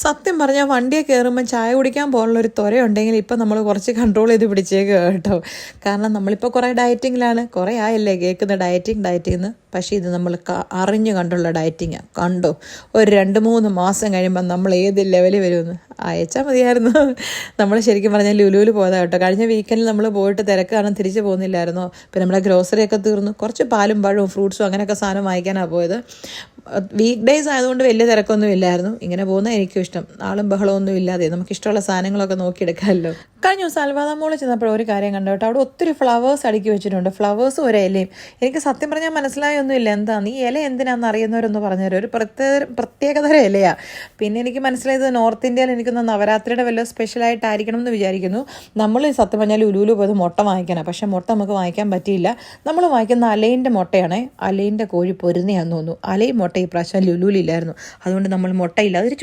സത്യം പറഞ്ഞാൽ വണ്ടിയെ കയറുമ്പോൾ ചായ കുടിക്കാൻ പോലുള്ളൊരു ത്വരയുണ്ടെങ്കിൽ ഇപ്പം നമ്മൾ കുറച്ച് കൺട്രോൾ ചെയ്ത് പിടിച്ചേക്കുക കേട്ടോ. കാരണം നമ്മളിപ്പോൾ കുറേ ഡയറ്റിങ്ങിലാണ്, കുറേ ആയല്ലേ കേൾക്കുന്ന ഡയറ്റിങ് പക്ഷേ ഇത് നമ്മൾ അറിഞ്ഞു കണ്ടുള്ള ഡയറ്റിങ്ങാണ്. കണ്ടോ, ഒരു 2-3 മാസം കഴിയുമ്പോൾ നമ്മൾ ഏത് ലെവലിൽ വരുമെന്ന് അയച്ചാൽ മതിയായിരുന്നു. നമ്മൾ ശരിക്കും പറഞ്ഞാൽ ലുലുവിൽ പോയതാണ് കേട്ടോ. കഴിഞ്ഞ വീക്കെൻഡിൽ നമ്മൾ പോയിട്ട് തിരക്ക് കാരണം തിരിച്ച് പോകുന്നില്ലായിരുന്നോ. പിന്നെ നമ്മുടെ ഗ്രോസറിയൊക്കെ തീർന്നു, കുറച്ച് പാലും പഴവും ഫ്രൂട്ട്സും അങ്ങനെയൊക്കെ സാധനം വാങ്ങിക്കാനാണ് പോയത്. വീക്ക് ഡേയ്സ് ആയതുകൊണ്ട് വലിയ തിരക്കൊന്നും ഇല്ലായിരുന്നു. ഇങ്ങനെ പോകുന്നത് എനിക്കും ഇഷ്ടം, ആളും ബഹളമൊന്നും ഇല്ലാതെ നമുക്കിഷ്ടമുള്ള സാധനങ്ങളൊക്കെ നോക്കിയെടുക്കാമല്ലോ. കഴിഞ്ഞ ദിവസം അൽവാദ മോളിൽ ചെന്നപ്പോൾ ഒരു കാര്യം കണ്ടു കേട്ടോ. അവിടെ ഒത്തിരി ഫ്ലവേഴ്സ് അടുക്കി വെച്ചിട്ടുണ്ട്, ഫ്ലവേഴ്സും ഒരു ഇലയും. എനിക്ക് സത്യം പറഞ്ഞാൽ മനസ്സിലായൊന്നുമില്ല എന്താണെന്ന്. ഈ ഇല എന്തിനാണെന്ന് അറിയുന്നവരൊന്ന് പറഞ്ഞുതരും. ഒരു പ്രത്യേകതരം ഇലയാണ്. പിന്നെ എനിക്ക് മനസ്സിലായത് നോർത്ത് ഇന്ത്യയിൽ എനിക്കൊന്ന് നവരാത്രിയുടെ വല്ല സ്പെഷ്യലായിട്ടായിരിക്കണം എന്ന് വിചാരിക്കുന്നു. നമ്മൾ സത്യം പറഞ്ഞാൽ ഉലുവിൽ പോയത് മുട്ട വാങ്ങിക്കാനാണ്, പക്ഷേ മുട്ട നമുക്ക് വാങ്ങിക്കാൻ പറ്റിയില്ല. നമ്മൾ വാങ്ങിക്കുന്ന അലയിൻ്റെ മുട്ടയാണ്. അലയിൻ്റെ കോഴി പൊരുന്നയാന്ന് തോന്നുന്നു. അലയും മുട്ട ഈ പ്രാവശ്യം ലുലുവിലില്ലായിരുന്നു, അതുകൊണ്ട് നമ്മൾ മുട്ടയില്ല. അതൊരു